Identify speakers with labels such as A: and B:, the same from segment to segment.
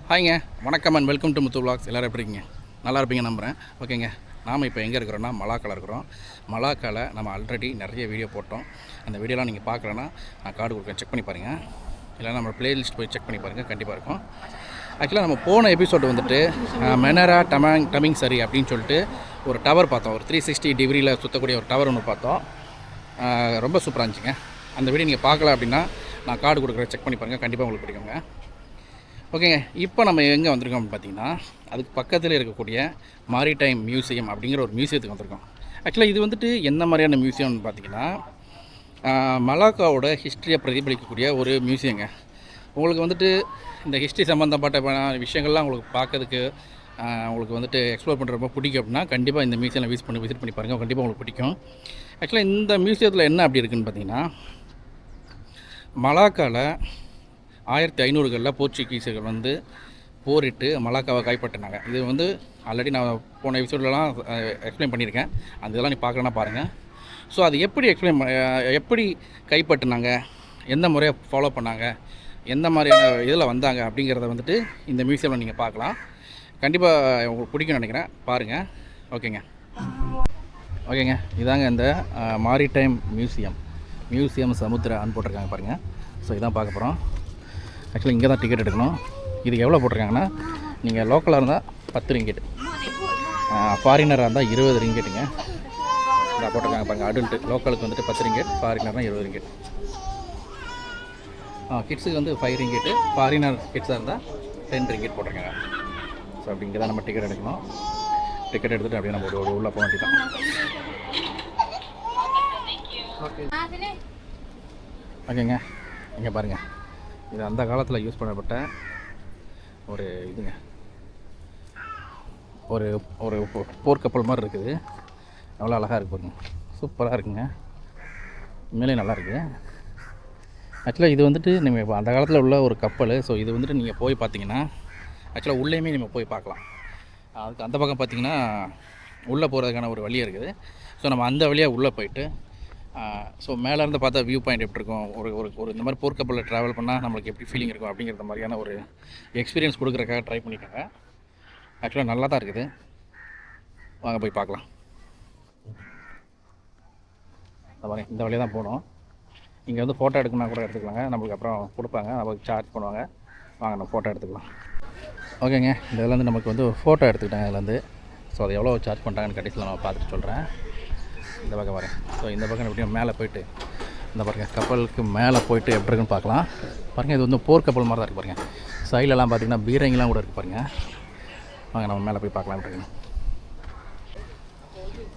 A: ஹாய்ங்க, வணக்கம் and welcome to Muthu vlogs. எல்லோரும் எப்படி இருக்கீங்க? நல்லா இருப்பீங்க நம்புகிறேன். ஓகேங்க, நாம் இப்போ எங்கே இருக்கிறோன்னா மலாக்காவில் இருக்கிறோம். மலாக்காவில் நம்ம ஆல்ரெடி நிறைய வீடியோ போட்டோம். அந்த வீடியோலாம் நீங்கள் பார்க்கலன்னா நான் கார்டு கொடுக்குறேன், செக் பண்ணி பாருங்கள். இல்லைனா நம்ம ப்ளேலிஸ்ட் போய் செக் பண்ணி பாருங்கள், கண்டிப்பாக இருக்கும். ஆக்சுவலாக நம்ம போன எபிசோடு வந்துட்டு மெனரா டமிங் சரி அப்படின்னு சொல்லிட்டு ஒரு டவர் பார்த்தோம். ஒரு 360 டிகிரியில் சுற்றக்கூடிய ஒரு டவர் ஒன்று பார்த்தோம். ரொம்ப சூப்பராக இருந்துச்சுங்க. அந்த வீடியோ நீங்கள் பார்க்கல அப்படின்னா நான் கார்டு கொடுக்குறேன், செக் பண்ணி பாருங்கள், கண்டிப்பாக உங்களுக்கு பிடிக்குங்க. ஓகேங்க, இப்போ நம்ம எங்கே வந்திருக்கோம் அப்படின்னு பார்த்தீங்கன்னா, அதுக்கு பக்கத்தில் இருக்கக்கூடிய மாரிடைம் மியூசியம் அப்படிங்கிற ஒரு மியூசியத்துக்கு வந்திருக்கோம். ஆக்சுவலாக இது வந்துட்டு என்ன மாதிரியான மியூசியம்னு பார்த்தீங்கன்னா, மலாக்காவோட ஹிஸ்ட்ரியை பிரதிபலிக்கக்கூடிய ஒரு மியூசியங்க. உங்களுக்கு வந்துட்டு இந்த ஹிஸ்ட்ரி சம்மந்தப்பட்ட விஷயங்கள்லாம் உங்களுக்கு பார்க்கறதுக்கு உங்களுக்கு வந்துட்டு எக்ஸ்ப்ளோர் பண்ணுற ரொம்ப பிடிக்கும் அப்படின்னா கண்டிப்பாக இந்த மியூசியமில் விசிட் பண்ணி பாருங்கள், கண்டிப்பாக உங்களுக்கு பிடிக்கும். ஆக்சுவலாக இந்த மியூசியத்தில் என்ன அப்படி இருக்குதுன்னு பார்த்தீங்கன்னா, மலாக்காவில் 1500களில் போர்ச்சுகீஸர்கள் வந்து போரிட்டு மலாக்காவை கைப்பற்றினாங்க. இது வந்து ஆல்ரெடி நான் போன எபிசோட்லலாம் எக்ஸ்பிளைன் பண்ணியிருக்கேன். அந்த இதெல்லாம் நீ பார்க்கலன்னா பாருங்கள். ஸோ அது எப்படி கைப்பற்றினாங்க, எந்த முறையை ஃபாலோ பண்ணாங்க, எந்த மாதிரியான இதில் வந்தாங்க அப்படிங்கிறத வந்துட்டு இந்த மியூசியமில் நீங்கள் பார்க்கலாம். கண்டிப்பாக உங்களுக்கு பிடிக்கும்னு நினைக்கிறேன், பாருங்கள். ஓகேங்க, இதாங்க இந்த மாரிடைம் மியூசியம் சமுத்திரான்னு போட்டிருக்காங்க பாருங்கள். ஸோ இதான் பார்க்க போகிறோம். ஆக்சுவலி இங்கே தான் டிக்கெட் எடுக்கணும். இதுக்கு எவ்வளோ போட்டிருக்காங்கன்னா, நீங்கள் லோக்கலாக இருந்தால் 10 ரிங்கெட், ஃபாரினராக இருந்தால் 20 ரிங்கெட்டுங்க. இதாக போட்டிருக்காங்க பாருங்கள். அடல்ட்டு லோக்கலுக்கு வந்துட்டு 10 ரிங்கெட், ஃபாரினர்னால் 20 ரிங்கெட். கிட்ஸுக்கு வந்து 5 ரிங்கெட்டு, ஃபாரினர் கிட்ஸாக இருந்தால் 10 ரிங்கெட் போட்டிருக்காங்க. ஸோ அப்படி இங்கே தான் நம்ம டிக்கெட் எடுக்கணும். டிக்கெட் எடுத்துகிட்டு அப்படியே நம்ம உள்ளே போக வேண்டியதான். ஓகேங்க, இங்கே பாருங்கள். இது அந்த காலத்தில் யூஸ் பண்ணப்பட்ட ஒரு இதுங்க, ஒரு ஒரு போர்க்கப்பல் மாதிரி இருக்குது. அவ்வளோ அழகாக இருக்குது பாருங்க, சூப்பராக இருக்குங்க, உண்மையிலே நல்லா இருக்குது. ஆக்சுவலாக இது வந்துட்டு நீங்கள் இப்போ அந்த காலத்தில் உள்ள ஒரு கப்பல். ஸோ இது வந்துட்டு நீங்கள் போய் பார்த்தீங்கன்னா ஆக்சுவலாக உள்ளேயுமே நீங்கள் போய் பார்க்கலாம். அதுக்கு அந்த பக்கம் பார்த்தீங்கன்னா உள்ளே போகிறதுக்கான ஒரு வழி இருக்குது. ஸோ நம்ம அந்த வழியாக உள்ளே போயிட்டு ஸோ மேலேருந்து பார்த்தா வியூ பாயிண்ட் எப்படி இருக்கும், ஒரு ஒரு இந்த மாதிரி போர்க்கப்பலில் ட்ராவல் பண்ணால் நம்மளுக்கு எப்படி ஃபீலிங் இருக்கும் அப்படிங்கிற மாதிரியான ஒரு எக்ஸ்பீரியன்ஸ் கொடுக்குறக்காக ட்ரை பண்ணிட்டாங்க. ஆக்சுவலாக நல்லா தான் இருக்குது. வாங்க போய் பார்க்கலாம். இந்த வழியாக தான் போகணும். இங்கே வந்து ஃபோட்டோ எடுக்கணும்னா கூட எடுத்துக்கலாங்க, நம்மளுக்கு அப்புறம் கொடுப்பாங்க, நமக்கு சார்ஜ் பண்ணுவாங்க. வாங்க நம்ம ஃபோட்டோ எடுத்துக்கலாம். ஓகேங்க, இந்த இதில் வந்து நமக்கு வந்து ஃபோட்டோ எடுத்துக்கிட்டாங்க இதுலேருந்து. ஸோ அது எவ்வளோ சார்ஜ் பண்ணுறாங்கன்னு கடைசியில் நான் பார்த்துட்டு சொல்கிறேன். இந்த பக்கம் வரேன். ஸோ இந்த பக்கம் எப்படியும் மேலே போயிட்டு இந்த பாருங்கள், கப்பலுக்கு மேலே போயிட்டு எப்படி இருக்குன்னு பார்க்கலாம். பாருங்கள், இது வந்து போர்க்கப்பல் மாதிரி தான் இருக்குது பாருங்கள். சைட்லலாம் பார்த்திங்கன்னா பீரங்கிலாம் கூட இருக்குது பாருங்கள். வாங்க நம்ம மேலே போய் பார்க்கலாம் எப்படி இருக்குன்னு.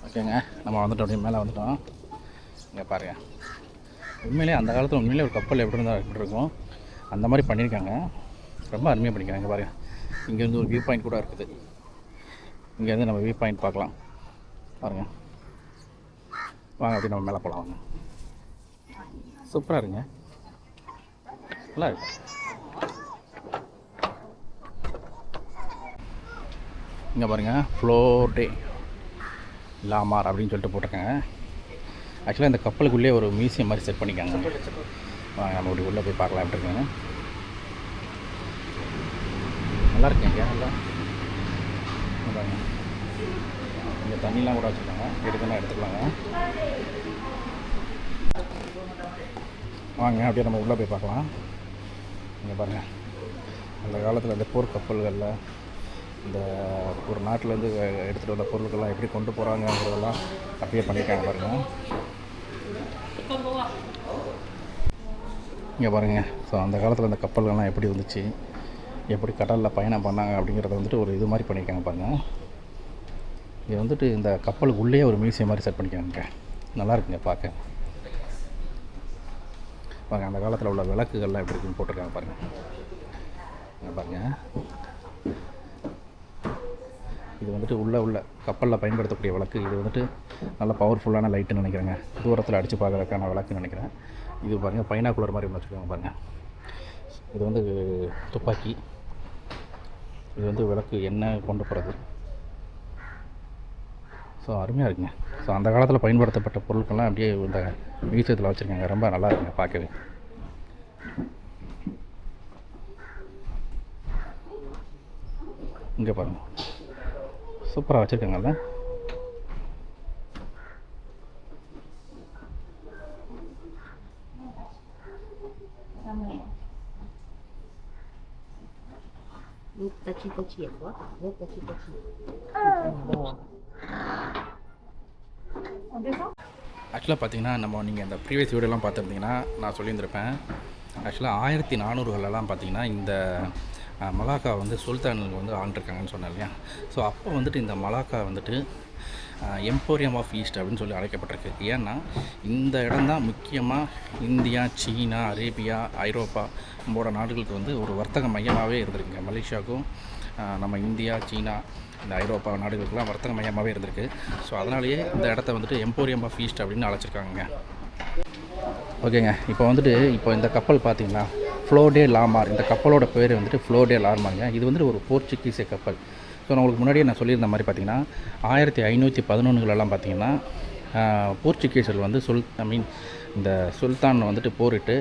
A: ஓகேங்க, நம்ம வந்துட்டோம், அப்படியே மேலே வந்துட்டோம். இங்கே பாருங்கள், உண்மையிலே அந்த காலத்தில் உண்மையிலே ஒரு கப்பல் எப்படி இருந்தால் எப்படி இருக்கும் அந்த மாதிரி பண்ணியிருக்காங்க. ரொம்ப அருமையாக பண்ணிக்கிறாங்க. இங்கே பாருங்கள், இங்கேருந்து ஒரு வியூ பாயிண்ட் கூட இருக்குது. இங்கேருந்து நம்ம வியூ பாயிண்ட் பார்க்கலாம் பாருங்கள். வாங்க அப்படி நம்ம மேலே போகலாம். வாங்க, சூப்பராக இருங்க, நல்லா இருக்கு. இங்கே பாருங்கள், ஃப்ளோட்டே லாமார் அப்படின்னு சொல்லிட்டு போட்டிருக்காங்க. ஆக்சுவலாக இந்த கப்பலுக்குள்ளேயே ஒரு மியூசியம் மாதிரி செட் பண்ணிக்காங்க. வாங்க நம்ம இப்படி உள்ளே போய் பார்க்கலாம் எப்படி இருக்காங்க. நல்லா இருக்குங்க, நல்லா பாருங்க. இங்கே தண்ணிலாம் கூட வச்சுருக்காங்க, எடுக்கணும் எடுத்துக்கலாங்க. வாங்க அப்படியே நம்ம உள்ளே போய் பார்க்கலாம். இங்கே பாருங்கள், அந்த காலத்தில் இந்த போர்க்கப்பல்களில் இந்த ஒரு நாட்டிலேருந்து எடுத்துகிட்டு வந்த பொருட்கள்லாம் எப்படி கொண்டு போகிறாங்கங்கிறதெல்லாம் அப்படியே பண்ணியிருக்காங்க பாருங்கள். இங்கே பாருங்கள், ஸோ அந்த காலத்தில் இந்த கப்பல்கள்லாம் எப்படி வந்துச்சு, எப்படி கடலில் பயணம் பண்ணாங்க அப்படிங்கிறத வந்துட்டு ஒரு இது மாதிரி பண்ணியிருக்காங்க பாருங்கள். இது வந்துட்டு இந்த கப்பலுக்கு உள்ளே ஒரு மியூசியம் மாதிரி செட் பண்ணிக்காங்க. நல்லா இருக்குங்க பார்க்க. பாருங்கள், அந்த காலத்தில் உள்ள விளக்குகள்லாம் எப்படி இருக்குன்னு போட்டிருக்காங்க பாருங்கள். பாருங்கள், இது வந்துட்டு உள்ள கப்பலில் பயன்படுத்தக்கூடிய விளக்கு. இது வந்துட்டு நல்ல பவர்ஃபுல்லான லைட்டுன்னு நினைக்கிறேங்க. தூரத்தில் அடித்து பார்க்குறதுக்கான விளக்குன்னு நினைக்கிறேன். இது பாருங்கள், பைனாக்குலர் மாதிரி ஒன்று வச்சுருக்காங்க பாருங்கள். இது வந்து துப்பாக்கி, இது வந்து விளக்கு எண்ணெய் கொண்டு போகிறது. ஸோ அருமையாக இருக்குங்க. ஸோ அந்த காலத்தில் பயன்படுத்தப்பட்ட பொருட்கள்லாம் அப்படியே இந்த மியூசியத்தில் வச்சுருக்காங்க. ரொம்ப நல்லா இருக்குங்க பார்க்கவே. இங்கே பாருங்கள், சூப்பராக வச்சுருக்காங்கல்ல. ஆக்சுவலாக பார்த்தீங்கன்னா நீங்கள் அந்த ப்ரீவியஸ் வீடியோலாம் பார்த்துருந்தீங்கன்னா நான் சொல்லியிருந்திருப்பேன். ஆக்சுவலாக 1400களெல்லாம் பார்த்தீங்கன்னா இந்த மலாக்கா வந்து சுல்தானுக்கு வந்து ஆண்டிருக்காங்கன்னு சொன்னேன் இல்லையா. ஸோ அப்போ வந்துட்டு இந்த மலாக்கா வந்துட்டு எம்போரியம் ஆஃப் ஈஸ்ட் அப்படின்னு சொல்லி அழைக்கப்பட்டிருக்கு. ஏன்னா இந்த இடம் தான் முக்கியமாக இந்தியா, சீனா, அரேபியா, ஐரோப்பா போன்ற நாடுகளுக்கு வந்து ஒரு வர்த்தக மையமாகவே இருந்திருக்குங்க. மலேசியாவுக்கும் நம்ம இந்தியா, சீனா, இந்த ஐரோப்பா நாடுகளுக்கெல்லாம் வர்த்தக மையமாகவே இருந்திருக்கு. ஸோ அதனாலேயே இந்த இடத்த வந்துட்டு எம்போரியம் ஆஃப் ஈஸ்ட் அப்படின்னு அழைச்சிருக்காங்க. ஓகேங்க, இப்போ இந்த கப்பல் பார்த்தீங்கன்னா ஃப்ளோ டே லாமார், இந்த கப்பலோட பேர் வந்துட்டு ஃப்ளோ டே லாமாருங்க. இது வந்துட்டு ஒரு போர்ச்சுகீஸே கப்பல். ஸோ நான் உங்களுக்கு முன்னாடியே நான் சொல்லியிருந்த மாதிரி பார்த்தீங்கன்னா 1511 பார்த்தீங்கன்னா போர்ச்சுகீஸில் வந்து இந்த சுல்தான் வந்துட்டு போரிட்டு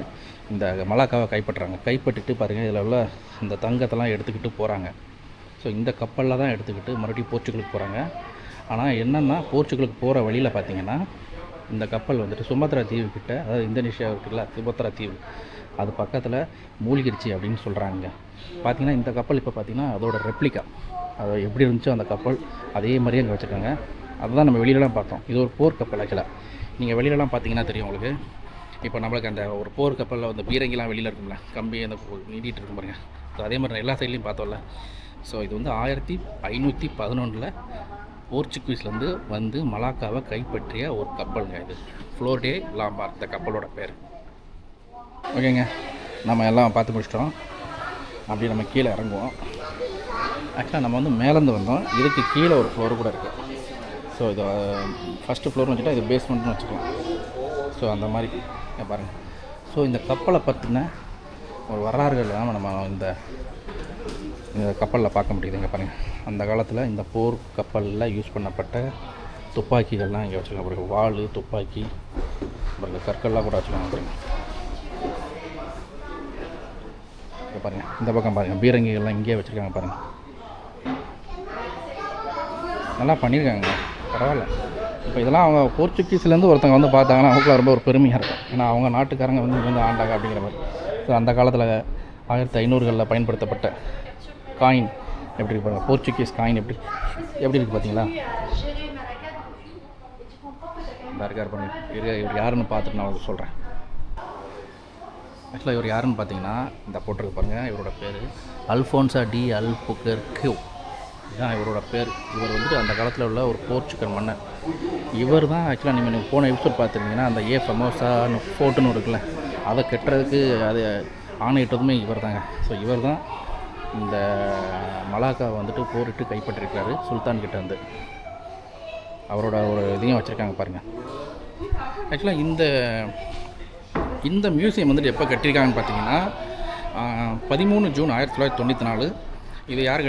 A: இந்த மலாக்காவை கைப்பற்றிட்டு பாருங்கள், இதில் உள்ள இந்த தங்கத்தெல்லாம் எடுத்துக்கிட்டு போகிறாங்க. ஸோ இந்த கப்பலில் தான் எடுத்துக்கிட்டு மறுபடியும் போர்ச்சுகலுக்கு போகிறாங்க. ஆனால் என்னென்னா போர்ச்சுகலுக்கு போகிற வழியில் பார்த்திங்கன்னா இந்த கப்பல் வந்துட்டு சுமத்ரா தீவு கிட்ட, அதாவது இந்தோனேஷியா இருக்குல்ல சுமத்ரா தீவு, அது பக்கத்தில் மூழ்கிடுச்சு அப்படின்னு சொல்கிறாங்க. பார்த்திங்கன்னா இந்த கப்பல் இப்போ பார்த்திங்கன்னா அதோட ரெப்ளிகா, அது எப்படி இருந்துச்சோ அந்த கப்பல் அதே மாதிரியே அங்கே வச்சுருக்காங்க. அதுதான் நம்ம வெளியிலலாம் பார்த்தோம். இது ஒரு போர் கப்பல். ஆக்சுவலாக நீங்கள் வெளியிலலாம் பார்த்தீங்கன்னா தெரியும் உங்களுக்கு. இப்போ நம்மளுக்கு அந்த ஒரு போர் கப்பலில் வந்து பீரங்கிலாம் வெளியில் இருக்கும்ல, கம்பி அந்த நீட்டிகிட்டு இருக்கும் பாருங்க. ஸோ அதே மாதிரி எல்லா சைட்லேயும் பார்த்தோம்ல. ஸோ இது வந்து 1511 போர்ச்சுகீஸ்லேருந்து வந்து மலாக்காவை கைப்பற்றிய ஒரு கப்பலுங்க. இது ஃப்ளோ டே லாமார் இந்த கப்பலோட பேர். ஓகேங்க, நம்ம எல்லாம் பார்த்து முடிச்சிட்டோம். அப்படியே நம்ம கீழே இறங்குவோம். ஆக்சுவலாக நம்ம வந்து மேலேருந்து வந்தோம். இதுக்கு கீழே ஒரு ஃப்ளோர் கூட இருக்குது. ஸோ இது ஃபஸ்ட்டு ஃப்ளோர்னு வச்சுட்டா இது பேஸ்மெண்ட்னு வச்சுக்கலாம். ஸோ அந்த மாதிரி பாருங்கள். ஸோ இந்த கப்பலை பற்றின ஒரு வரலாறுகள் தான் நம்ம இந்த கப்பலில் பார்க்க முடியுது. இங்கே பாருங்கள், அந்த காலத்தில் இந்த போர் கப்பலில் யூஸ் பண்ணப்பட்ட துப்பாக்கிகள்லாம் இங்கே வச்சுருக்காங்க. பாருங்கள், வாள், துப்பாக்கி, பாருங்கள் கற்கள்லாம் கூட வச்சுருக்காங்க. பாருங்கள், இங்கே பாருங்கள், இந்த பக்கம் பாருங்கள் பீரங்கிகள்லாம் இங்கேயே வச்சுருக்காங்க. பாருங்கள், நல்லா பண்ணியிருக்காங்க, பரவாயில்ல. இப்போ இதெல்லாம் அவங்க போர்ச்சுகீஸ்லேருந்து ஒருத்தவங்க வந்து பார்த்தாங்கன்னா அவங்களுக்குலாம் ரொம்ப ஒரு பெருமையாக இருக்கும். ஏன்னா அவங்க நாட்டுக்காரங்க வந்து இங்கே வந்து ஆண்டாங்க அப்படிங்கிற மாதிரி. ஸோ அந்த காலத்தில் 1500களில் பயன்படுத்தப்பட்ட காயின் எப்படி இருக்கு பாருங்கள். போர்ச்சுகீஸ் காயின் எப்படி இருக்குது பார்த்தீங்களா? இந்த இருக்கார் பாருங்க. இவர் யாருன்னு பார்த்துட்டு நான் உங்களுக்கு சொல்கிறேன். ஆக்சுவலாக இவர் யாருன்னு பார்த்தீங்கன்னா இந்த போட்டிருக்கு பாருங்கள். இவரோட பேர் அல்ஃபோன்சா டி அல்புகர்க்யூ, இதுதான் இவரோட பேர். இவர் வந்துட்டு அந்த காலத்தில் உள்ள ஒரு போர்ச்சுகல் மன்னர். இவர் தான் ஆக்சுவலாக நீங்கள் போன எபிசோட் பார்த்துருந்தீங்கன்னா அந்த ஃபமோசா ஃபோர்ட்டுன்னு இருக்குல்ல, அதை கட்டுறதுக்கு அது ஆணையிட்டதுமே இவர் தாங்க. ஸோ இவர் தான் இந்த மலாக்காவை வந்துட்டு போரிட்டு கைப்பற்றிருக்காரு சுல்தான் கிட்ட வந்து. அவரோட ஒரு இதையும் வச்சுருக்காங்க பாருங்கள். ஆக்சுவலாக இந்த மியூசியம் வந்துட்டு எப்போ கட்டியிருக்காங்கன்னு பார்த்தீங்கன்னா 13 ஜூன் 1994. இது யார்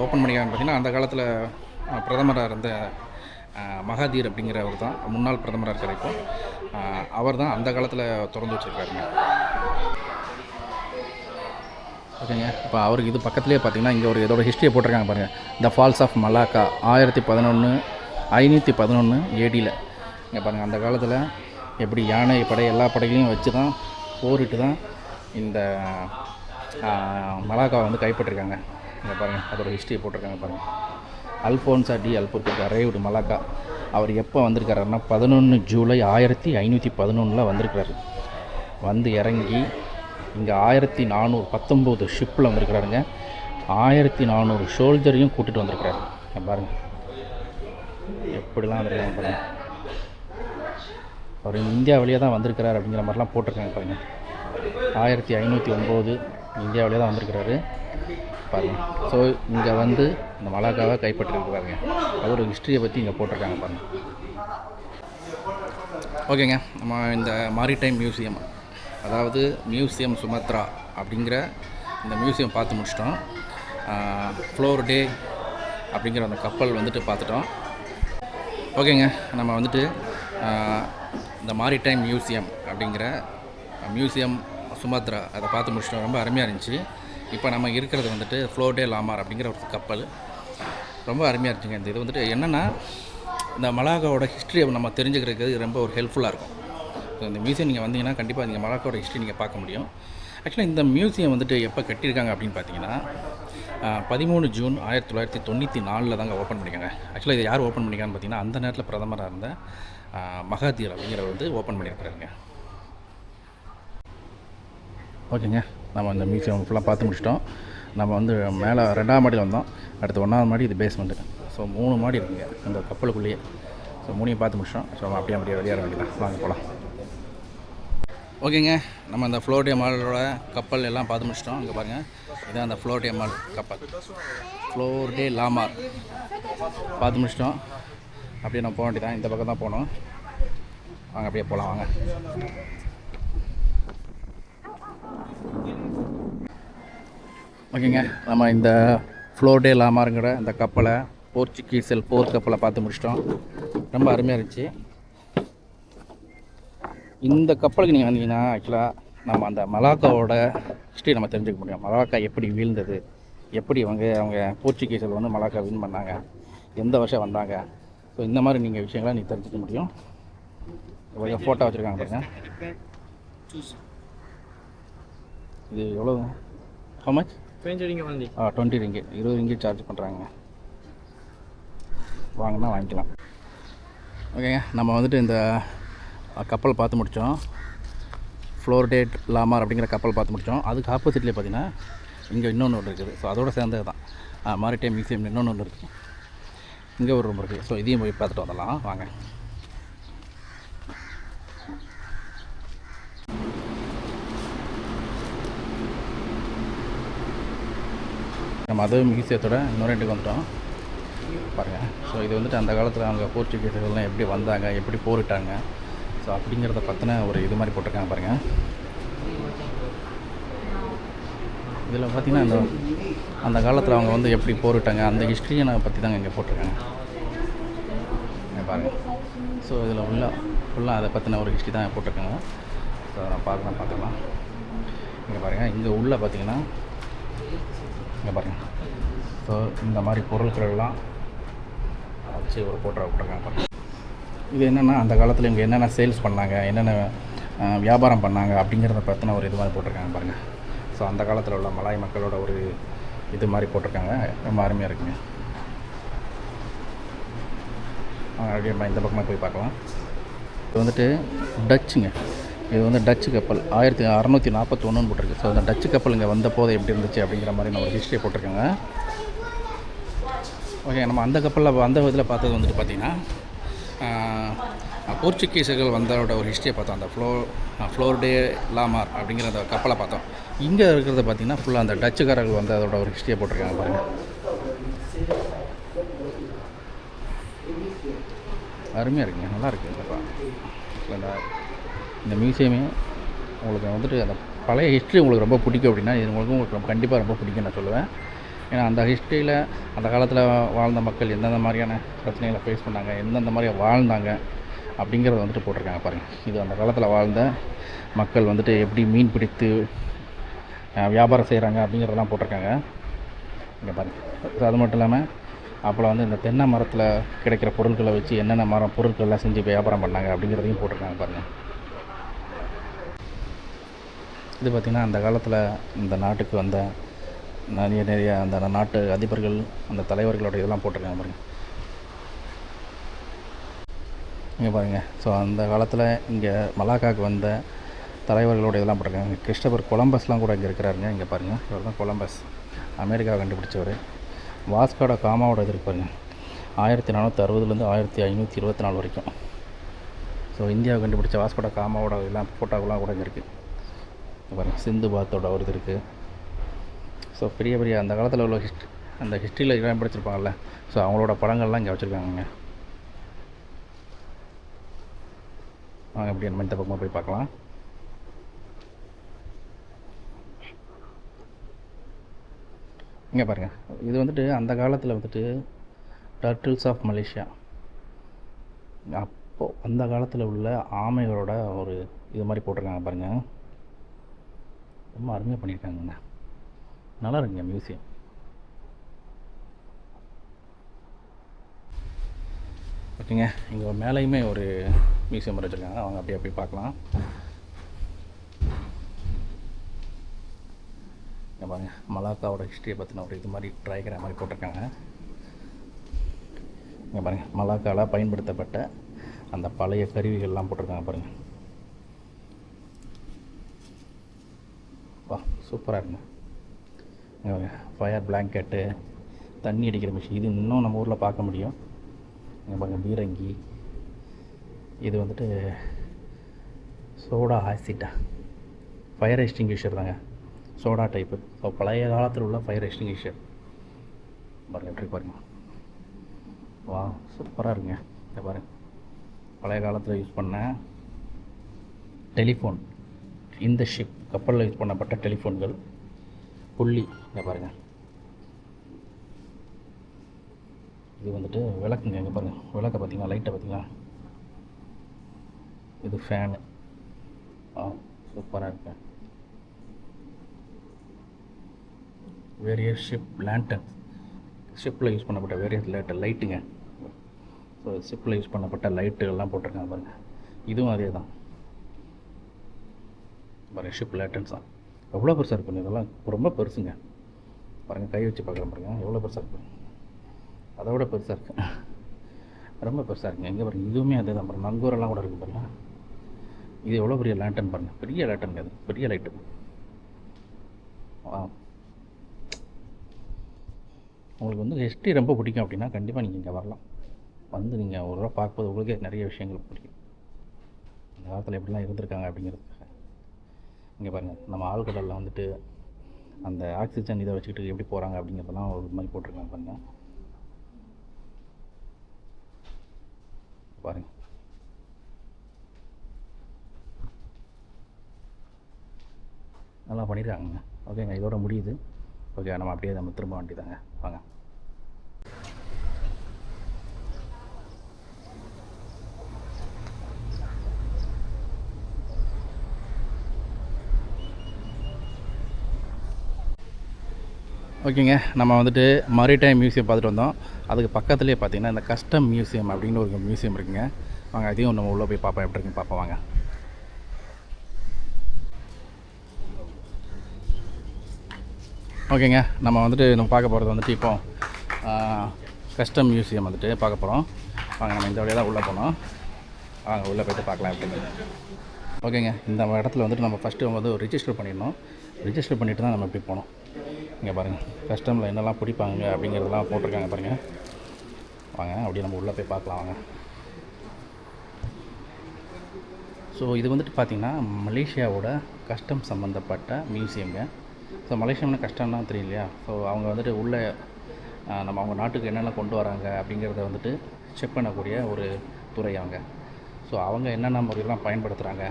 A: ஓப்பன் பண்ணிக்காங்கன்னு பார்த்தீங்கன்னா அந்த காலத்தில் பிரதமராக இருந்த மகாதீர் அப்படிங்கிறவர் தான் முன்னாள் பிரதமராக இருக்கிற. இப்போ அவர் தான் அந்த காலத்தில் திறந்து வச்சுருக்காருங்க. ஓகேங்க, இப்போ அவருக்கு இது பக்கத்துலேயே பார்த்தீங்கன்னா இங்கே ஒரு இதோட ஹிஸ்ட்ரியை போட்டிருக்காங்க பாருங்கள். த ஃபால்ஸ் ஆஃப் மலாக்கா 511 ADயில். இங்கே பாருங்கள், அந்த காலத்தில் எப்படி யானை படை எல்லா படைகளையும் வச்சு தான் போரிட்டு தான் இந்த மலாக்காவை வந்து கைப்பற்றிருக்காங்க. இங்கே பாருங்கள், அதோட ஹிஸ்ட்ரியை போட்டிருக்காங்க பாருங்கள். Alfonso de Albuquerque arrived Malacca. அவர் எப்போ வந்திருக்காருன்னா 11 ஜூலை 1511 வந்திருக்கிறாரு. வந்து இறங்கி இங்கே 1419 ஷிப்பில் வந்திருக்கிறாருங்க. 1400 ஷோல்ஜரையும் கூட்டிகிட்டு வந்திருக்கிறாரு. பாருங்கள் எப்படிலாம் வந்திருக்காங்க பாருங்கள். அவர் இந்தியா வழியாக தான் வந்திருக்கிறார் அப்படிங்கிற மாதிரிலாம் போட்டிருக்காங்க பாருங்கள். 1509 இந்தியா வழியாக தான் வந்திருக்கிறாரு பாருங்கள். ஸோ இங்கே வந்து இந்த மலாக்காவை கைப்பற்றிருக்கிறாருங்க. அதோட ஹிஸ்ட்ரியை பற்றி இங்கே போட்டிருக்காங்க பாருங்கள். ஓகேங்க, நம்ம இந்த மாரிடைம் மியூசியம், அதாவது மியூசியம் சுமத்ரா அப்படிங்கிற இந்த மியூசியம் பார்த்து முடிச்சிட்டோம். ஃப்ளோர் டே அப்படிங்கிற அந்த கப்பல் வந்துட்டு பார்த்துட்டோம். ஓகேங்க, நம்ம வந்துட்டு இந்த மாரிடைம் மியூசியம் அப்படிங்கிற மியூசியம் சுமத்ரா அதை பார்த்து முடிச்சிட்டோம். ரொம்ப அருமையாக இருந்துச்சு. இப்போ நம்ம இருக்கிறது வந்துட்டு ஃப்ளோ டே லாமார் அப்படிங்கிற ஒரு கப்பல். ரொம்ப அருமையாக இருந்துச்சுங்க. இந்த இது வந்துட்டு என்னென்னா, இந்த மலாக்காவோட ஹிஸ்ட்ரியை நம்ம தெரிஞ்சுக்கிறதுக்கு ரொம்ப ஒரு ஹெல்ப்ஃபுல்லாக இருக்கும். ஸோ இந்த மியூசியம் நீங்கள் வந்தீங்கன்னா கண்டிப்பாக நீங்கள் மலாக்காவோட ஹிஸ்ட்ரி நீங்கள் பார்க்க முடியும். ஆக்சுவலாக இந்த மியூசியம் வந்துட்டு எப்போ கட்டியிருக்காங்க அப்படின்னு பார்த்தீங்கன்னா 13 ஜூன் 1994 தாங்க ஓப்பன் பண்ணியிருக்காங்க. ஆக்சுவலாக இதை யார் ஓப்பன் பண்ணியிருக்காங்கன்னு பார்த்தீங்கன்னா, அந்த நேரத்தில் பிரதமராக இருந்த மகாதீர் அப்படிங்கிறவர் வந்து ஓப்பன் பண்ணியிருக்கிறாருங்க. ஓகேங்க, நம்ம இந்த மியூசியம் ஃபுல்லாக பார்த்து முடிச்சிட்டோம். நம்ம வந்து மேலே 2ஆம் மாடியில் வந்தோம். அடுத்து 1ஆவது மாடி இது பேஸ்மெண்ட்டு. ஸோ 3 மாடி இருக்குங்க அந்த கப்பலுக்குள்ளேயே. ஸோ 3ஐயும் பார்த்து முடிச்சிட்டோம். ஸோ நம்ம அப்படியே வெளியேற வேண்டியதான். வாங்க போகலாம். ஓகேங்க, நம்ம அந்த ஃப்ளோரிடா மாலோட கப்பல் எல்லாம் பார்த்து முடிச்சிட்டோம். இங்கே பாருங்கள், இதான் அந்த ஃப்ளோரிடா மால் கப்பல், ஃப்ளோரிடா லாமார் பார்த்து முடிச்சிட்டோம். அப்படியே நம்ம போக வேண்டியதான். இந்த பக்கம் தான் போகணும். வாங்க அப்படியே போகலாம் வாங்க. ஓகேங்க, நம்ம இந்த ஃப்ளோரிடா லாமாருங்கிற இந்த கப்பலை போர்ச்சுகீஸில் போர் கப்பலை பார்த்து முடிச்சிட்டோம். ரொம்ப அருமையாக இருந்துச்சு. இந்த கப்பலுக்கு நீங்கள் வந்தீங்கன்னா ஆக்சுவலாக நம்ம அந்த மலாக்காவோட ஹிஸ்ட்ரி நம்ம தெரிஞ்சுக்க முடியும். மலாக்கா எப்படி வீழ்ந்தது, எப்படி அவங்க போர்ச்சுகீஸில் வந்து மலாக்கா வின் பண்ணாங்க, எந்த வருஷம் வந்தாங்க. ஸோ இந்த மாதிரி நீங்கள் விஷயங்களை நீங்கள் தெரிஞ்சுக்க முடியும். இவ்வளோ ஃபோட்டோ வச்சுருக்காங்க பாருங்கள். இது எவ்வளோ, how much? 20 ringgit, 20 ringgit charge பண்ணுறாங்க. வாங்கினா வாங்கிக்கலாம். ஓகேங்க, நம்ம வந்துட்டு இந்த கப்பல் பார்த்து முடித்தோம். ஃப்ளோரிடா லாமார் அப்படிங்கிற கப்பல் பார்த்து முடித்தோம். அதுக்கு ஆப்போசிட்லேயே பார்த்திங்கன்னா இங்கே இன்னொன்று இருக்குது. ஸோ அதோடு சேர்ந்தது தான் மாரிடைம் மியூசியம் இன்னொன்று இருக்குது. இங்கே ஒரு ரூம் இருக்குது. ஸோ இதையும் போய் பார்த்துட்டு வந்துடலாம் வாங்க. நம்ம அதே மியூசியத்தோட இன்னொரு இடத்துக்கு வந்துட்டோம் பாருங்கள். ஸோ இது வந்துட்டு அந்த காலத்தில் அவங்க போர்ச்சுகீஸர்கள்லாம் எப்படி வந்தாங்க, எப்படி போரிட்டாங்க, ஸோ அப்படிங்கிறத பற்றின ஒரு இது மாதிரி போட்டிருக்காங்க பாருங்கள். இதில் பார்த்திங்கன்னா அந்த காலத்தில் அவங்க வந்து எப்படி போரிட்டாங்க அந்த ஹிஸ்ட்ரியை நான் பற்றி தாங்க இங்கே போட்டிருக்காங்க பாருங்கள். ஸோ இதில் ஃபுல்லாக அதை பற்றின ஒரு ஹிஸ்ட்ரி தான் போட்டிருக்காங்க. ஸோ நான் பார்க்கலாம். இங்கே பாருங்கள், இங்கே உள்ளே பார்த்திங்கன்னா இங்கே பாருங்கள். ஸோ இந்த மாதிரி பொருட்களெல்லாம் வச்சு ஒரு ஃபோட்டோ போட்டிருக்காங்க பாருங்கள். இது என்னென்னா அந்த காலத்தில் இவங்க என்னென்ன சேல்ஸ் பண்ணாங்க, என்னென்ன வியாபாரம் பண்ணாங்க அப்படிங்கிறத பற்றின ஒரு இது மாதிரி போட்டிருக்காங்க பாருங்கள். ஸோ அந்த காலத்தில் உள்ள மலாய் மக்களோட ஒரு இது மாதிரி போட்டிருக்காங்க. ரொம்ப அருமையாக இருக்குங்க. அப்படியே இந்த பக்கமாக போய் பார்க்கலாம். இது வந்துட்டு டச்சுங்க. இது வந்து டச்சு கப்பல் 1641 போட்டிருக்கு. ஸோ அந்த டச்சு கப்பல் இங்கே வந்த போது எப்படி இருந்துச்சு அப்படிங்கிற மாதிரி நான் ஒரு ஹிஸ்ட்ரியை போட்டிருக்கேங்க. ஓகே, நம்ம அந்த கப்பலில் அந்த இதில் பார்த்தது வந்துட்டு பார்த்திங்கன்னா போர்ச்சுகீஸர்கள் வந்தோட ஒரு ஹிஸ்ட்ரியை பார்த்தோம். அந்த ஃப்ளோரிடா லாமார் அப்படிங்கிற அந்த கப்பலை பார்த்தோம். இங்கே இருக்கிறத பார்த்திங்கன்னா ஃபுல்லாக அந்த டச்சுக்காரர்கள் வந்து அதோட ஒரு ஹிஸ்ட்ரியை போட்டிருக்காங்க பாருங்கள். அருமையாக இருக்குங்க, நல்லா இருக்குது. இந்த மியூசியமே உங்களுக்கு வந்துட்டு அந்த பழைய ஹிஸ்ட்ரி உங்களுக்கு ரொம்ப பிடிக்கும் அப்படின்னா இது உங்களுக்கு கண்டிப்பாக ரொம்ப பிடிக்கும் நான் சொல்லுவேன். ஏன்னா அந்த ஹிஸ்ட்ரியில் அந்த காலத்தில் வாழ்ந்த மக்கள் எந்தெந்த மாதிரியான பிரச்சனைகளை ஃபேஸ் பண்ணாங்க, எந்தெந்த மாதிரி வாழ்ந்தாங்க அப்படிங்கிறத வந்துட்டு போட்டிருக்காங்க பாருங்கள். இது அந்த காலத்தில் வாழ்ந்த மக்கள் வந்துட்டு எப்படி மீன் பிடித்து வியாபாரம் செய்கிறாங்க அப்படிங்கிறதெல்லாம் போட்டிருக்காங்க இங்கே பாருங்கள். அது மட்டும் இல்லாமல் அப்போலாம் வந்து இந்த தென்னை மரத்தில் கிடைக்கிற பொருட்களை வச்சு என்னென்ன பொருட்கள்லாம் செஞ்சு வியாபாரம் பண்ணாங்க அப்படிங்கிறதையும் போட்டிருக்காங்க பாருங்கள். இது பார்த்திங்கன்னா அந்த காலத்தில் இந்த நாட்டுக்கு வந்த நிறைய அந்த நாட்டு அதிபர்கள், அந்த தலைவர்களோட இதெல்லாம் போட்டிருக்காங்க பாருங்கள். இங்கே பாருங்கள். ஸோ அந்த காலத்தில் இங்கே மலாக்காவுக்கு வந்த தலைவர்களோட இதெல்லாம் போட்டிருக்காங்க. கிறிஸ்டபர் கொலம்பஸ்லாம் கூட இங்கே இருக்கிறாருங்க. இங்கே பாருங்கள், இவர் தான் கொலம்பஸ், அமெரிக்காவை கண்டுபிடிச்சவர். வாஸ்கோட காமாவோட இது இருக்கு பாருங்கள், 1460 1524 வரைக்கும். ஸோ இந்தியாவை கண்டுபிடிச்ச வாஸ்கோட காமாவோட இதெல்லாம் ஃபோட்டோவெலாம் கூட இங்கே இருக்குது பாருங்கள். சிந்து பாத்தோட ஒரு இது இருக்குது. ஸோ பெரிய அந்த காலத்தில் உள்ள அந்த ஹிஸ்ட்ரியில் இதெல்லாம் படிச்சிருப்பாங்கள்ல, ஸோ அவங்களோட படங்கள்லாம் இங்கே வச்சுருக்காங்க. வாங்க அப்படியே நம்ம இந்த பக்கமாக போய் பார்க்கலாம். இங்கே பாருங்கள், இது வந்துட்டு அந்த காலத்தில் வந்துட்டு டர்ட்டில்ஸ் ஆஃப் மலேசியா, அப்போது அந்த காலத்தில் உள்ள ஆமைகளோட ஒரு இது மாதிரி போட்டிருக்காங்க பாருங்கள். ரொம்ப அருமையாக பண்ணியிருக்காங்கங்க, நல்லா இருக்குங்க மியூசியம். ஓகேங்க, இங்கே மேலேயுமே ஒரு மியூசியம் வச்சுருக்காங்க. அவங்க அப்படியே போய் பார்க்கலாம். இங்கே பாருங்கள், மலாக்காவோட ஹிஸ்ட்ரியை பற்றின ஒரு இது மாதிரி ட்ரைகிராம் மாதிரி போட்டிருக்காங்க. இங்கே பாருங்கள், மலாக்காவில் பயன்படுத்தப்பட்ட அந்த பழைய கருவிகள்லாம் போட்டிருக்காங்க பாருங்கள். வா, சூப்பராக இருக்குங்க. இங்கே பாருங்கள், ஃபயர் பிளாங்கெட்டு, தண்ணி அடிக்கிற மிஷின், இது இன்னும் நம்ம ஊரில் பார்க்க முடியும். இங்கே பாருங்கள், பீரங்கி, இது வந்துட்டு சோடா ஆசிட்டா, ஃபயர் எக்ஸ்டிங்விஷர் தாங்க, சோடா டைப்பு. ஸோ பழைய காலத்தில் உள்ள ஃபயர் எக்ஸ்டிங்விஷர் பாருங்கள், எப்படி பாருங்கள். வா, சூப்பராக இருக்குங்க. இதை பாருங்கள், பழைய காலத்தில் யூஸ் பண்ண டெலிஃபோன், இந்த ஷிப் கப்பலில் யூஸ் பண்ணப்பட்ட டெலிஃபோன்கள், புள்ளி. இங்கே பாருங்கள், இது வந்துட்டு விளக்குங்க. இங்கே பாருங்கள், விளக்கை பார்த்தீங்களா, லைட்டை பார்த்தீங்களா, இது ஃபேனு. சூப்பராக இருக்கு. வேரியஸ் ஷிப் லேண்டன், ஷிப்பில் யூஸ் பண்ணப்பட்ட வேரியஸ் லைட்டுங்க. ஸோ ஷிப்பில் யூஸ் பண்ணப்பட்ட லைட்டுகள்லாம் போட்டிருக்காங்க பாருங்கள். இதுவும் அதே தான் பாருங்கள், ஷிப் லேட்டன்ஸ் தான். எவ்வளோ பெருசாக இருக்குங்க, இதெல்லாம் ரொம்ப பெருசுங்க. பாருங்கள், கை வச்சு பார்க்குறேன் பாருங்கள், எவ்வளோ பெருசாக இருக்குது. அதை விட பெருசாக இருக்குது, ரொம்ப பெருசாக இருக்குங்க. எங்கே பாருங்கள், இதுவுமே அதே தான் பாருங்கள், நங்கூரெல்லாம் கூட இருக்குது பாருங்கள். இது எவ்வளோ பெரிய லேண்டன் பாருங்கள், பெரிய லேண்டன், அது பெரிய லைட்டு. உங்களுக்கு வந்து ஹிஸ்ட்ரி ரொம்ப பிடிக்கும் அப்படின்னா கண்டிப்பாக நீங்கள் இங்கே வரலாம். வந்து நீங்கள் ஒரு தடவை பார்க்கும்போது உங்களுக்கே நிறைய விஷயங்கள் பிடிக்கும், அந்த காலத்தில் எப்படிலாம் இருந்திருக்காங்க அப்படிங்கிறதுக்காக. இங்கே பாருங்கள், நம்ம ஆழ்கடலில் வந்துட்டு அந்த ஆக்சிஜன் இதை வச்சுக்கிட்டு எப்படி போகிறாங்க அப்படிங்கிறதெல்லாம் ஒரு மாதிரி போட்டிருக்காங்க பாருங்கள். பாருங்கள், நல்லா பண்ணியிருக்காங்க. ஓகேங்க, இதோட முடியுது. ஓகே, நம்ம அப்படியே நம்ம திரும்ப வேண்டியதாங்க. வாங்க. ஓகேங்க, நம்ம வந்துட்டு மரிடைம் மியூசியம் பார்த்துட்டு வந்தோம். அதுக்கு பக்கத்துலேயே பார்த்தீங்கன்னா இந்த கஸ்டம் மியூசியம் அப்படின்னு ஒரு மியூசியம் இருக்குங்க. வாங்க, அதையும் நம்ம உள்ளே போய் பார்ப்போம், எப்படி இருக்குன்னு பார்ப்போம். வாங்க. ஓகேங்க, நம்ம வந்துட்டு நம்ம பார்க்க போகிறது வந்துட்டு இப்போ கஸ்டம் மியூசியம் வந்துட்டு பார்க்க போகிறோம். வாங்க, நம்ம இந்த வழியாக தான் உள்ளே போனோம். வாங்க, உள்ளே போய்ட்டு பார்க்கலாம் அப்படின்னு. ஓகேங்க, இந்த இடத்துல வந்துட்டு நம்ம ஃபஸ்ட்டு வந்து ரிஜிஸ்டர் பண்ணிடணும். ரிஜிஸ்டர் பண்ணிவிட்டு தான் நம்ம இப்படி போனோம். இங்கே பாருங்கள், கஸ்டமில் என்னெல்லாம் பிடிப்பாங்க அப்படிங்கிறதெல்லாம் போட்டிருக்காங்க பாருங்கள். வாங்க, அப்படியே நம்ம உள்ளே போய் பார்க்கலாம். வாங்க. ஸோ இது வந்துட்டு பார்த்திங்கன்னா மலேசியாவோட கஸ்டம் சம்மந்தப்பட்ட மியூசியம்ங்க. ஸோ மலேசியாவில் கஷ்டம்னா தெரியும் இல்லையா. ஸோ அவங்க வந்துட்டு உள்ளே நம்ம அவங்க நாட்டுக்கு என்னென்ன கொண்டு வராங்க அப்படிங்கிறத வந்துட்டு செக் பண்ணக்கூடிய ஒரு துறை அவங்க. ஸோ அவங்க என்னென்ன முறையெல்லாம் பயன்படுத்துகிறாங்க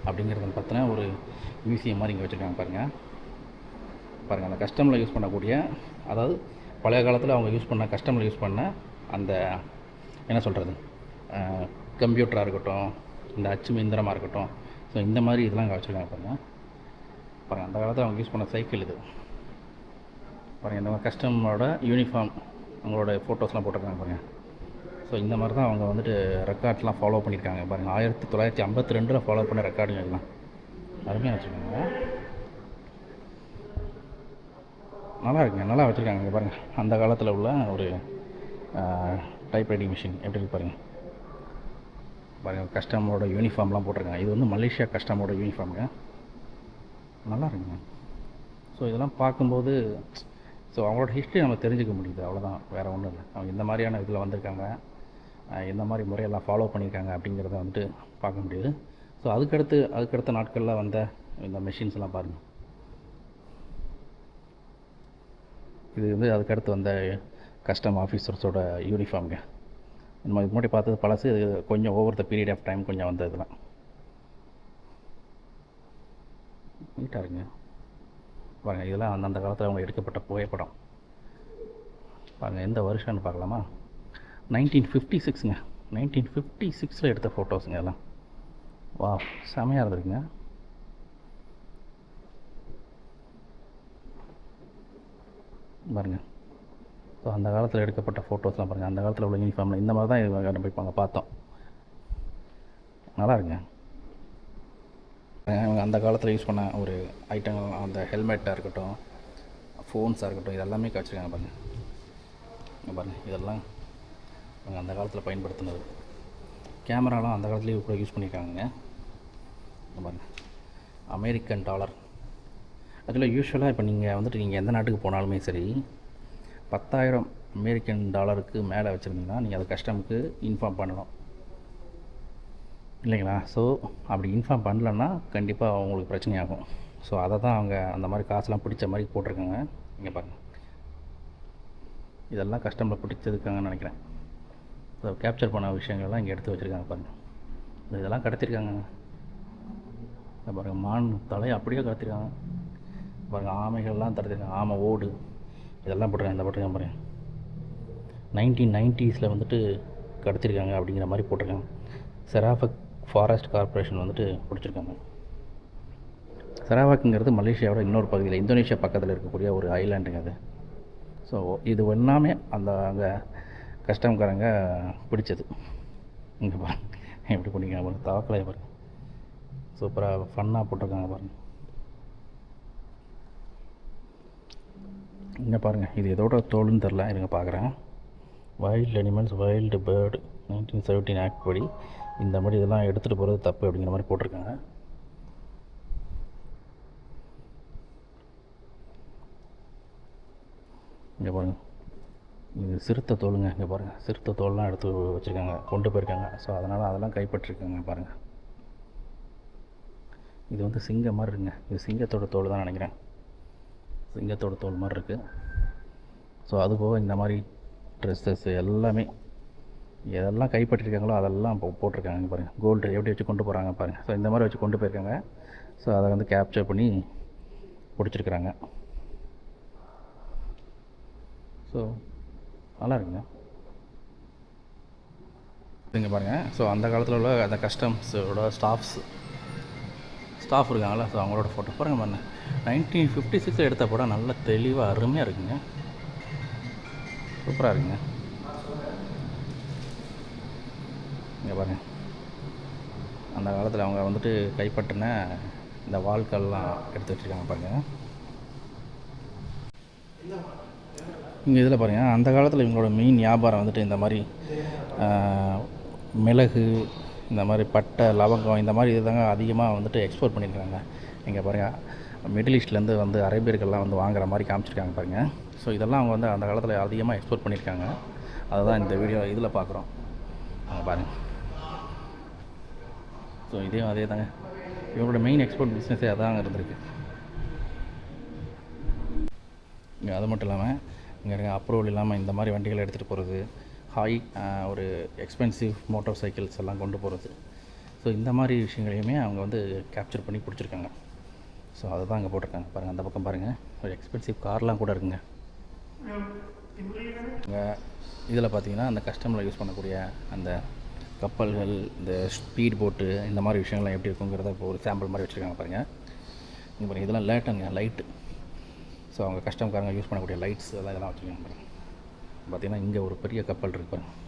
A: அப்படிங்கிறத பற்றின ஒரு மியூசியம் மாதிரி இங்கே வச்சுருக்காங்க பாருங்கள். பாருங்கள், அந்த கஸ்டமில் யூஸ் பண்ணக்கூடிய, அதாவது பழைய காலத்தில் அவங்க யூஸ் பண்ண கஸ்டமில் யூஸ் பண்ண அந்த என்ன சொல்கிறது, கம்ப்யூட்டராக இருக்கட்டும், இந்த அச்சு மிந்திரமாக இருக்கட்டும். ஸோ இந்த மாதிரி இதெல்லாம் இங்கே வச்சுருக்காங்க பாருங்கள். பாருங்கள், அந்த காலத்தில் அவங்க யூஸ் பண்ண சைக்கிள் இது பாருங்கள். இந்த மாதிரி கஸ்டமரோட யூனிஃபார்ம், அவங்களோட ஃபோட்டோஸ்லாம் போட்டிருக்காங்க பாருங்கள். ஸோ இந்த மாதிரி தான் அவங்க வந்துட்டு ரெக்கார்ட்ஸ்லாம் ஃபாலோ பண்ணியிருக்காங்க பாருங்கள். 1952 ஃபாலோ பண்ண ரெக்கார்டுங்க இதெல்லாம். அருமையாக வச்சுருக்காங்க, நல்லா இருக்குங்க, நல்லா வச்சுருக்காங்க. இங்கே பாருங்கள், அந்த காலத்தில் உள்ள ஒரு டைப் ரைட்டிங் மிஷின் எப்படி இருக்கு பாருங்கள். பாருங்கள், கஸ்டமரோட யூனிஃபார்ம்லாம் போட்டிருக்காங்க. இது வந்து மலேசியா கஸ்டமரோட யூனிஃபார்முங்க, நல்லா இருக்குங்க. ஸோ இதெல்லாம் பார்க்கும்போது ஸோ அவங்களோட ஹிஸ்ட்ரி நம்ம தெரிஞ்சுக்க முடியுது, அவ்வளோதான், வேறு ஒன்றும் இல்லை. அவங்க இந்த மாதிரியான இதில் வந்திருக்காங்க, எந்த மாதிரி முறையெல்லாம் ஃபாலோ பண்ணியிருக்காங்க அப்படிங்கிறத வந்துட்டு பார்க்க முடியுது. ஸோ அதுக்கடுத்த நாட்களில் வந்த இந்த மெஷின்ஸ்லாம் பாருங்கள். இது வந்து அதுக்கடுத்து வந்த கஸ்டம் ஆஃபீஸர்ஸோட யூனிஃபார்முங்க. நம்ம இதுக்கு முன்னாடி பார்த்தது பழசு, இது கொஞ்சம் over the period of time கொஞ்சம் வந்த இதெல்லாம் நீட்டாக இருக்குங்க. பாருங்கள், இதெல்லாம் அந்தந்த காலத்தில் அவங்க எடுக்கப்பட்ட புகைப்படம். பாருங்கள், எந்த வருஷம்னு பார்க்கலாமா. 1956ங்க, 1956 எடுத்த ஃபோட்டோஸுங்க எல்லாம். வா, செமையாக இருந்திருக்குங்க. பாருங்கள், ஸோ அந்த காலத்தில் எடுக்கப்பட்ட ஃபோட்டோஸ்லாம் பாருங்கள். அந்த காலத்தில் உள்ள யூனிஃபார்மில் இந்த மாதிரி தான் இவங்க கண்டுபிடிப்பாங்க. பார்த்தோம், நல்லா இருக்குங்க. இவங்க அந்த காலத்தில் யூஸ் பண்ண ஒரு ஐட்டங்கள், அந்த ஹெல்மெட்டாக இருக்கட்டும், ஃபோன்ஸாக இருக்கட்டும், இதெல்லாமே காய்ச்சிருக்காங்க பாருங்கள். இங்கே பாருங்கள், இதெல்லாம் அவங்க அந்த காலத்தில் பயன்படுத்தினது. கேமராலாம் அந்த காலத்துலேயே கூட யூஸ் பண்ணியிருக்காங்க. இங்கே பாருங்கள், அமெரிக்கன் டாலர். அதில் யூஸ்வலாக இப்போ நீங்கள் எந்த நாட்டுக்கு போனாலுமே சரி, 10,000 அமெரிக்கன் டாலருக்கு மேலே வச்சுருந்தீங்கன்னா நீங்கள் அது கஸ்டமுக்கு இன்ஃபார்ம் பண்ணணும் இல்லைங்களா? ஸோ அப்படி இன்ஃபார்ம் பண்ணலன்னா கண்டிப்பாக அவங்களுக்கு பிரச்சனையாகும். ஸோ அதை தான் அவங்க அந்த மாதிரி காசுலாம் பிடிச்ச மாதிரி போட்டிருக்காங்க. இங்கே பாருங்கள், இதெல்லாம் கஸ்டமரில் பிடிச்சதுக்காங்கன்னு நினைக்கிறேன். ஸோ கேப்சர் பண்ண விஷயங்கள்லாம் இங்கே எடுத்து வச்சுருக்காங்க பாருங்கள். இதெல்லாம் கடத்திருக்காங்க. பாருங்கள், மான் தலையை அப்படியே கடத்திருக்காங்க பாருங்கள். ஆமைகள்லாம் தடுத்திருக்காங்க, ஆமை ஓடு இதெல்லாம் போட்டிருக்காங்க. இந்த போட்டிருக்காங்க பாருங்கள், 1990s வந்துட்டு கடத்திருக்காங்க அப்படிங்கிற மாதிரி போட்டிருக்காங்க. செராஃபக் ஃபாரஸ்ட் கார்பரேஷன் வந்துட்டு பிடிச்சிருக்காங்க. செராவக்குங்கிறது மலேசியாவோட இன்னொரு பகுதியில், இந்தோனேஷியா பக்கத்தில் இருக்கக்கூடிய ஒரு ஐலாண்டுங்க அது. ஸோ இது எல்லாமே அங்கே கஸ்டம்காரங்க பிடிச்சது. இங்கே பாருங்கள் எப்படி பண்ணிக்காங்க பாருங்கள், தாக்கலையை பாருங்கள், சூப்பராக ஃபன்னாக போட்டிருக்காங்க பாருங்கள். இங்கே பாருங்கள், இது எதோட தோல்னு தெரில, இருங்க பார்க்குறேன். Wild animals wild bird 1917 act படி இந்த மாதிரி இதெல்லாம் எடுத்துகிட்டு போகிறது தப்பு அப்படிங்கிற மாதிரி போட்டிருக்காங்க. இங்கே பாருங்கள், இது சிறுத்தை தோலுங்க. இங்கே பாருங்கள், சிறுத்தை தோல்லாம் எடுத்து வச்சுருக்காங்க, கொண்டு போயிருக்காங்க. ஸோ அதெல்லாம் கைப்பற்றிருக்காங்க பாருங்கள். இது வந்து சிங்கம் மாதிரி இருக்குங்க. இது சிங்கத்தோட தோல் தான் நினைக்கிறேன், சிங்கத்தோட தோல் மாதிரி இருக்குது. ஸோ அதுபோக இந்த மாதிரி ட்ரெஸ்ஸஸ் எல்லாமே எதெல்லாம் கைப்பற்றிருக்காங்களோ அதெல்லாம் போட்டிருக்காங்க. இங்கே பாருங்கள், கோல்டு எப்படி வச்சு கொண்டு போகிறாங்க பாருங்கள். ஸோ இந்த மாதிரி வச்சு கொண்டு போயிருக்காங்க. ஸோ அதை வந்து கேப்சர் பண்ணி பிடிச்சிருக்குறாங்க. ஸோ நல்லா இருக்குங்க. இங்கே பாருங்கள், ஸோ அந்த காலத்தில் உள்ள அந்த கஸ்டம்ஸோட ஸ்டாஃப் இருக்காங்களா, ஸோ அவங்களோட ஃபோட்டோ பாருங்கள் பாருங்கள். 1956 எடுத்த படம் நல்ல தெளிவாக அருமையாக இருக்குங்க, சூப்பராக இருக்குங்க. இங்கே பாருங்கள், அந்த காலத்தில் அவங்க வந்துட்டு கைப்பற்றின இந்த வாள்கள்லாம் எடுத்து வச்சுருக்காங்க பாருங்கள். இங்கே இதில் பாருங்கள், அந்த காலத்தில் இவங்களோட மெயின் வியாபாரம் வந்துட்டு இந்த மாதிரி மிளகு, இந்த மாதிரி பட்டை, லவங்கம், இந்த மாதிரி இதுதாங்க அதிகமாக வந்துட்டு எக்ஸ்போர்ட் பண்ணியிருக்காங்க. இங்கே பாருங்கள், மிடில் ஈஸ்ட்லேருந்து வந்து அரேபியர்கள்லாம் வந்து வாங்குற மாதிரி காமிச்சிருக்காங்க பாருங்கள். ஸோ இதெல்லாம் அவங்க வந்து அந்த காலத்தில் அதிகமாக எக்ஸ்போர்ட் பண்ணியிருக்காங்க. அதை தான் இந்த வீடியோ இதில் பார்க்குறோம். பாருங்கள், ஸோ இதையும் அதே தாங்க, இவங்களோட மெயின் எக்ஸ்போர்ட் பிஸ்னஸே அதாங்க இருந்திருக்கு. இங்கே அது மட்டும் இல்லாமல் இங்கே இருக்க அப்ரூவல் இல்லாமல் இந்த மாதிரி வண்டிகளை எடுத்துகிட்டு போகிறது, ஒரு எக்ஸ்பென்சிவ் மோட்டார் சைக்கிள்ஸ் எல்லாம் கொண்டு போகிறது, ஸோ இந்த மாதிரி விஷயங்களையுமே அவங்க வந்து கேப்சர் பண்ணி பிடிச்சிருக்காங்க. ஸோ அதை தான் அங்கே போட்டிருக்காங்க பாருங்கள். அந்த பக்கம் பாருங்கள், ஒரு எக்ஸ்பென்சிவ் கார்லாம் கூட இருக்குங்க. இங்கே இதில் பார்த்தீங்கன்னா அந்த கஸ்டமில் யூஸ் பண்ணக்கூடிய அந்த கப்பல்கள், இந்த ஸ்பீட் போட்டு, இந்த மாதிரி விஷயங்கள்லாம் எப்படி இருக்குங்கிறத இப்போ ஒரு சாம்பிள் மாதிரி வச்சுருக்காங்க பாருங்கள். இங்கே பாருங்கள், இதெல்லாம் லைட்டு. ஸோ அவங்க கஸ்டம்காரங்க யூஸ் பண்ணக்கூடிய லைட்ஸ் இதெல்லாம் வச்சுருக்காங்க பாருங்கள். பார்த்திங்கன்னா இங்கே ஒரு பெரிய கப்பல் இருக்குது பாருங்கள்,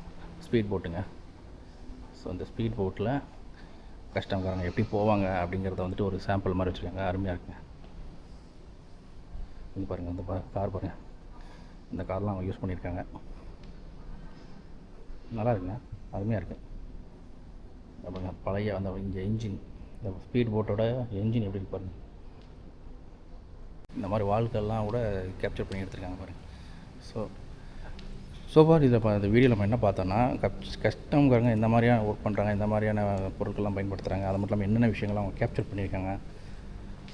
A: ஸ்பீட் போட்டுங்க. ஸோ அந்த ஸ்பீட் போட்டில் கஸ்டம்காரங்க எப்படி போவாங்க அப்படிங்கிறத வந்துட்டு ஒரு சாம்பிள் மாதிரி வச்சுருக்காங்க, அருமையாக இருக்குங்க. இங்கே பாருங்கள், அந்த கார் பாருங்கள், இந்த கார்லாம் அவங்க யூஸ் பண்ணியிருக்காங்க, நல்லா இருக்குங்க, அருமையாக இருக்குது. பாருங்கள், பழைய அந்த இங்கே இன்ஜின், இந்த ஸ்பீட் போட்டோட என்ஜின் எப்படி இருக்கு பாருங்கள். இந்த மாதிரி வால்கள்லாம் கூட கேப்சர் பண்ணி எடுத்துருக்காங்க பாருங்கள். ஸோ ஃபார் இதில் இந்த வீடியோவில் நம்ம என்ன பார்த்தோன்னா, கஸ்டம்காரங்க இந்த மாதிரியான ஒர்க் பண்ணுறாங்க, இந்த மாதிரியான பொருட்கள்லாம் பயன்படுத்துகிறாங்க, அது மட்டும் இல்லாமல் என்னென்ன விஷயங்கள்லாம் அவங்க கேப்சர் பண்ணியிருக்காங்க.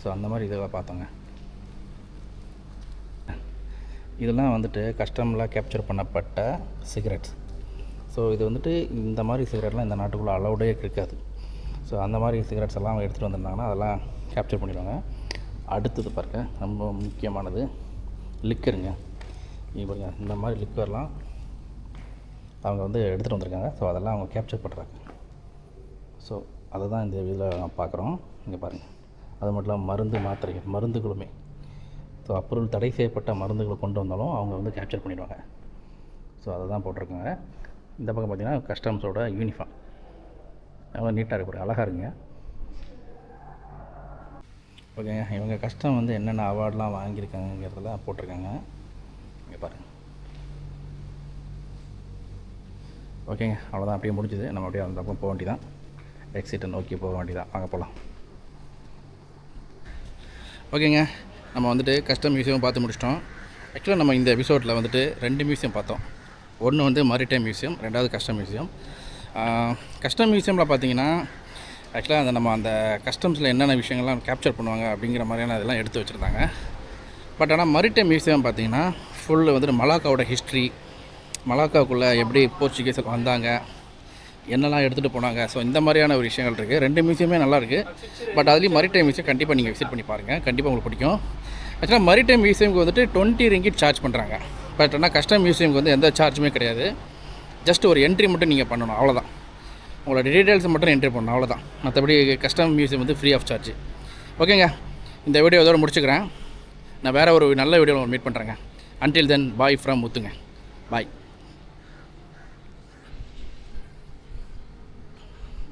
A: ஸோ அந்த மாதிரி இதெல்லாம் பார்த்தோங்க. இதெல்லாம் வந்துட்டு கஸ்டமில் கேப்சர் பண்ணப்பட்ட சிகரெட்ஸ். ஸோ இது வந்துட்டு இந்த மாதிரி சிகரெட்லாம் இந்த நாட்டுக்குள்ளே அலௌடே இருக்காது. ஸோ அந்த மாதிரி சிகரெட்ஸ் எல்லாம் எடுத்துகிட்டு வந்திருந்தாங்கன்னா அதெல்லாம் கேப்சர் பண்ணிடுவாங்க. அடுத்தது பாருங்க, ரொம்ப முக்கியமானது லிக்கருங்க. நீங்கள் பாருங்க, இந்த மாதிரி லிக்கர்லாம் அவங்க வந்து எடுத்துகிட்டு வந்திருக்காங்க. ஸோ அதெல்லாம் அவங்க கேப்சர் பண்ணுறாங்க. ஸோ அதை தான் இந்த இதில் பார்க்குறோம். இங்கே பாருங்கள், அது மட்டும் இல்லாமல் மருந்துகளுமே. ஸோ அப்ரூவல் தடை செய்யப்பட்ட மருந்துகளை கொண்டு வந்தாலும் அவங்க வந்து கேப்சர் பண்ணிடுவாங்க. ஸோ அதை தான் போட்டிருக்காங்க. இந்த பக்கம் பார்த்திங்கன்னா கஸ்டம்ஸோட யூனிஃபார்ம் எவ்வளோ நீட்டாக இருக்கு, அழகாக இருக்குங்க. ஓகேங்க, இவங்க கஸ்டம் வந்து என்னென்ன அவார்ட்லாம் வாங்கியிருக்காங்கிறதெல்லாம் போட்டிருக்காங்க, இங்கே பாருங்கள். ஓகேங்க, அவ்வளோதான், அப்படியே முடிஞ்சுது. நம்ம அப்படியே அந்த பக்கம் போக வேண்டியதான், எக்ஸிட்டை நோக்கி போக வேண்டியதான். வாங்க போகலாம். ஓகேங்க, நம்ம வந்துட்டு கஸ்டம் மியூசியம் பார்த்து முடிச்சிட்டோம். ஆக்சுவலாக நம்ம இந்த எபிசோடில் வந்துட்டு 2 மியூசியம் பார்த்தோம். ஒன்று வந்து மரிடைம் மியூசியம், 2வது கஸ்டம் மியூசியம். கஸ்டம் மியூசியமில் பார்த்தீங்கன்னா ஆக்சுவலாக நம்ம அந்த கஸ்டம்ஸில் என்னென்ன விஷயங்கள்லாம் கேப்சர் பண்ணுவாங்க அப்படிங்கிற மாதிரியான அதெல்லாம் எடுத்து வச்சுருந்தாங்க. பட் ஆனால் மரிடைம் மியூசியம் பார்த்திங்கன்னா ஃபுல்லு வந்துட்டு மலாக்காவோட ஹிஸ்ட்ரி, மலாக்காவுக்குள்ளே எப்படி போர்ச்சுகீஸ் வந்தாங்க, என்னெல்லாம் எடுத்துகிட்டு போனாங்க, ஸோ இந்த மாதிரியான ஒரு விஷயங்கள் இருக்குது. 2 மியூசியமே நல்லாயிருக்கு. பட் அதுலேயும் மரிடைம் மியூசியம் கண்டிப்பாக நீங்கள் விசிட் பண்ணி பாருங்கள், கண்டிப்பாக உங்களுக்கு பிடிக்கும். ஆக்சுவலாக மரிடைம் மியூசியமுக்கு வந்துட்டு 20 ரிங்கிட் சார்ஜ் பண்ணுறாங்க. பட் ஆனால் கஸ்டம் மியூசியமுக்கு வந்து எந்த சார்ஜுமே கிடையாது. ஜஸ்ட் ஒரு என்ட்ரி மட்டும் நீங்கள் பண்ணணும், அவ்வளோதான். உங்களோட டீட்டெயில்ஸை மட்டும் என்ட்ரி பண்ணணும், அவ்வளோதான். மற்றபடி கஸ்டம் மியூசியம் வந்து ஃப்ரீ ஆஃப் சார்ஜ். ஓகேங்க, இந்த வீடியோ இதோட முடிச்சுக்கிறேன். நான் வேறு ஒரு நல்ல வீடியோவில் மீட் பண்ணுறேங்க. அன்டில் தென் பாய் ஃப்ரம் முத்துங்க. பாய்.